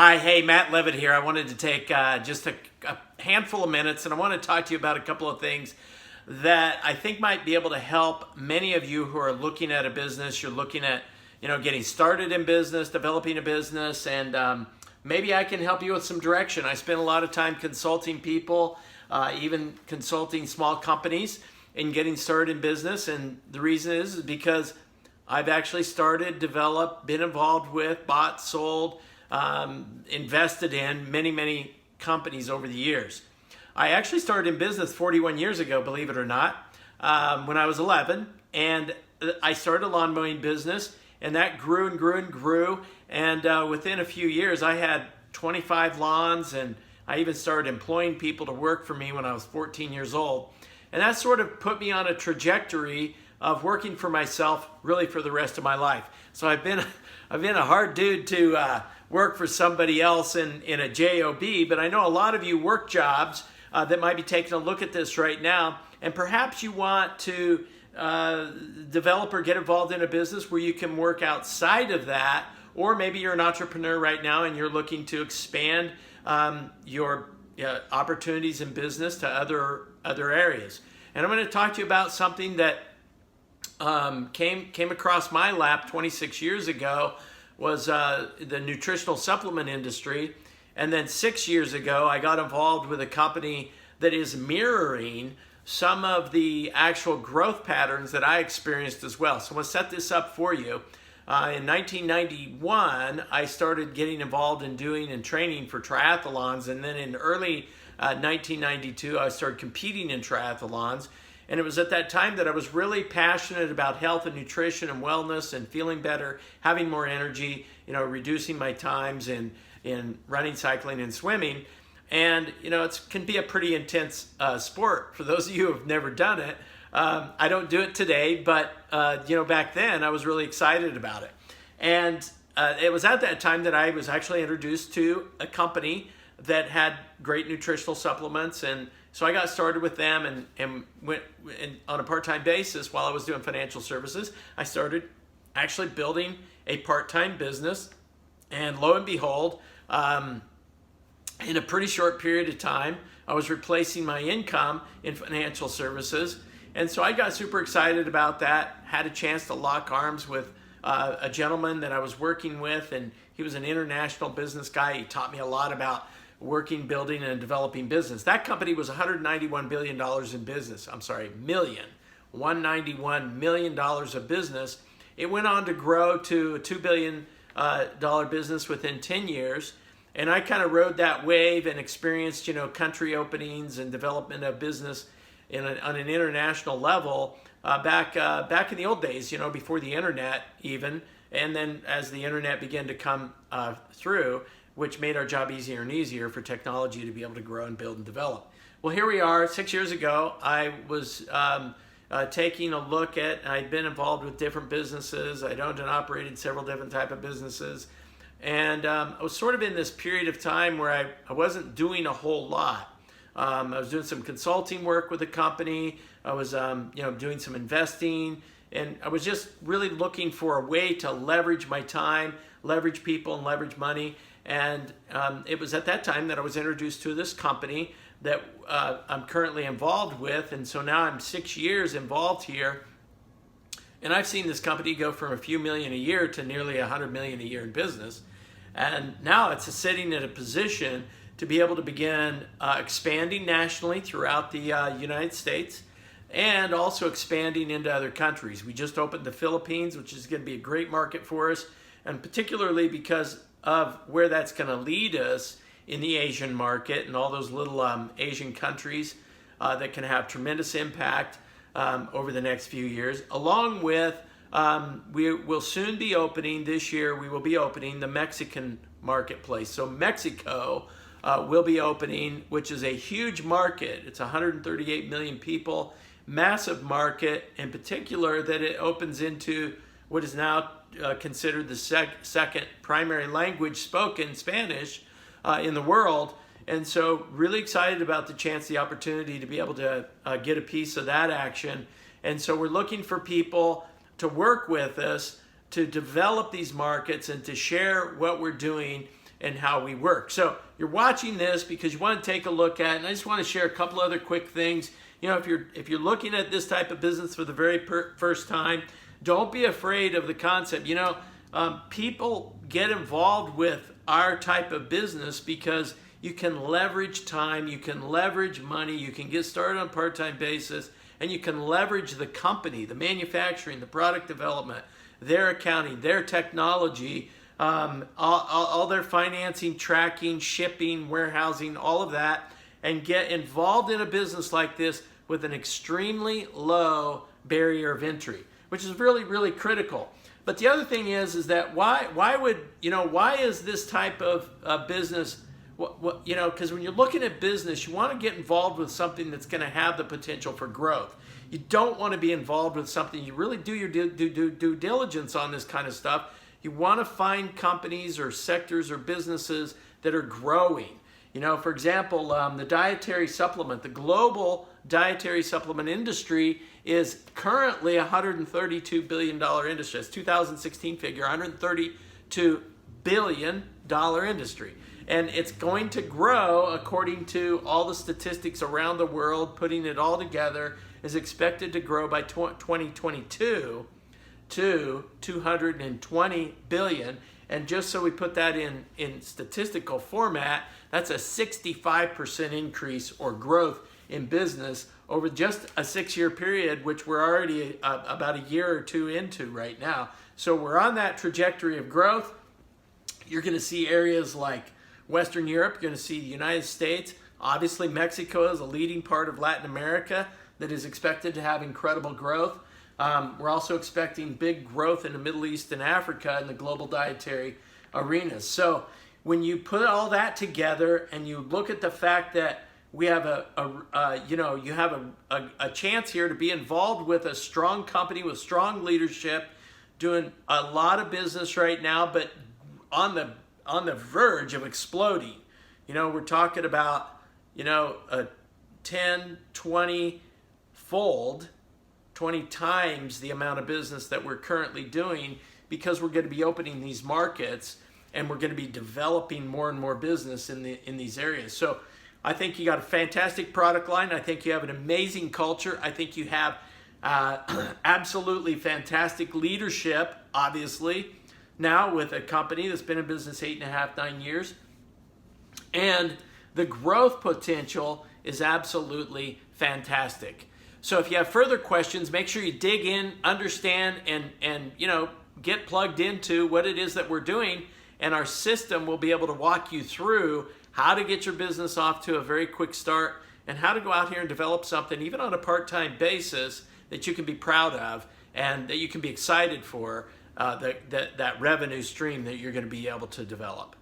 Hi, hey, Matt Leavitt here. I wanted to take just a handful of minutes and I want to talk to you about a couple of things that I think might be able to help many of you who are looking at a business. You're looking at, getting started in business, developing a business, and maybe I can help you with some direction. I spend a lot of time consulting people, even consulting small companies in getting started in business. And the reason is because I've actually started, developed, been involved with, bought, sold, invested in many companies over the years. I actually started in business 41 years ago, believe it or not, when I was 11, and I started a lawn mowing business, and that grew and grew and grew, and within a few years I had 25 lawns, and I even started employing people to work for me when I was 14 years old, and that sort of put me on a trajectory of working for myself really for the rest of my life. So I've been a hard dude to work for somebody else in a job, but I know a lot of you work jobs that might be taking a look at this right now, and perhaps you want to develop or get involved in a business where you can work outside of that, or maybe you're an entrepreneur right now and you're looking to expand your opportunities in business to other areas. And I'm going to talk to you about something that came across my lap 26 years ago, was the nutritional supplement industry. And then 6 years ago, I got involved with a company that is mirroring some of the actual growth patterns that I experienced as well. So I'm going to set this up for you. In 1991, I started getting involved in doing and training for triathlons. And then in early 1992, I started competing in triathlons. And it was at that time that I was really passionate about health and nutrition and wellness and feeling better, having more energy, reducing my times in running, cycling, and swimming. And, it can be a pretty intense sport for those of you who have never done it. I don't do it today, but, back then I was really excited about it. And it was at that time that I was actually introduced to a company that had great nutritional supplements, and so I got started with them and went on a part-time basis while I was doing financial services. I started actually building a part-time business, and lo and behold, in a pretty short period of time, I was replacing my income in financial services. And so I got super excited about that, had a chance to lock arms with a gentleman that I was working with, and he was an international business guy. He taught me a lot about working, building, and developing business. That company was $191 billion in business. $191 million of business. It went on to grow to a $2 billion business within 10 years. And I kind of rode that wave and experienced, country openings and development of business on an international level back in the old days, before the internet even. And then as the internet began to come through, which made our job easier and easier for technology to be able to grow and build and develop. Well, here we are. 6 years ago, I was taking a look at, I'd been involved with different businesses. I'd owned and operated several different type of businesses. And I was sort of in this period of time where I wasn't doing a whole lot. I was doing some consulting work with a company. I was doing some investing. And I was just really looking for a way to leverage my time, leverage people, and leverage money. And it was at that time that I was introduced to this company that I'm currently involved with. And so now I'm 6 years involved here. And I've seen this company go from a few million a year to nearly $100 million a year in business. And now it's sitting in a position to be able to begin expanding nationally throughout the United States, and also expanding into other countries. We just opened the Philippines, which is going to be a great market for us, and particularly because of where that's going to lead us in the Asian market and all those little Asian countries that can have tremendous impact over the next few years. Along with, we will soon be opening this year, we will be opening the Mexican marketplace. So Mexico will be opening, which is a huge market. It's 138 million people, massive market, in particular that it opens into what is now considered the second primary language spoken, Spanish, in the world. And so really excited about the chance, the opportunity to be able to get a piece of that action. And so we're looking for people to work with us to develop these markets and to share what we're doing and how we work. So you're watching this because you want to take a look at, and I just want to share a couple other quick things. You know, if you're looking at this type of business for the very first time, don't be afraid of the concept. You know, people get involved with our type of business because you can leverage time, you can leverage money, you can get started on a part-time basis, and you can leverage the company, the manufacturing, the product development, their accounting, their technology, all their financing, tracking, shipping, warehousing, all of that, and get involved in a business like this with an extremely low barrier of entry, which is really, really critical. But the other thing is that why is this type of business, you know, because when you're looking at business, you want to get involved with something that's going to have the potential for growth. You don't want to be involved with something, you really do your due diligence on this kind of stuff. You want to find companies or sectors or businesses that are growing. You know, for example, the dietary supplement, the global dietary supplement industry is currently a $132 billion industry. It's 2016 figure, $132 billion industry. And it's going to grow, according to all the statistics around the world, putting it all together, is expected to grow by 2022 to 220 billion. And just so we put that in statistical format, that's a 65% increase or growth in business over just a 6-year period, which we're already about a year or two into right now. So we're on that trajectory of growth. You're going to see areas like Western Europe, you're going to see the United States. Obviously, Mexico is a leading part of Latin America that is expected to have incredible growth. We're also expecting big growth in the Middle East and Africa in the global dietary arenas. So when you put all that together and you look at the fact that we have you have a chance here to be involved with a strong company with strong leadership, doing a lot of business right now, but on the verge of exploding. You know, we're talking about, you know, a 10, 20 fold, 20 times the amount of business that we're currently doing, because we're going to be opening these markets and we're going to be developing more and more business in these areas. So I think you got a fantastic product line. I think you have an amazing culture. I think you have absolutely fantastic leadership, obviously, now with a company that's been in business 8.5, 9 years. And the growth potential is absolutely fantastic. So if you have further questions, make sure you dig in, understand, and you know, get plugged into what it is that we're doing, and our system will be able to walk you through how to get your business off to a very quick start and how to go out here and develop something, even on a part-time basis, that you can be proud of and that you can be excited for, that revenue stream that you're going to be able to develop.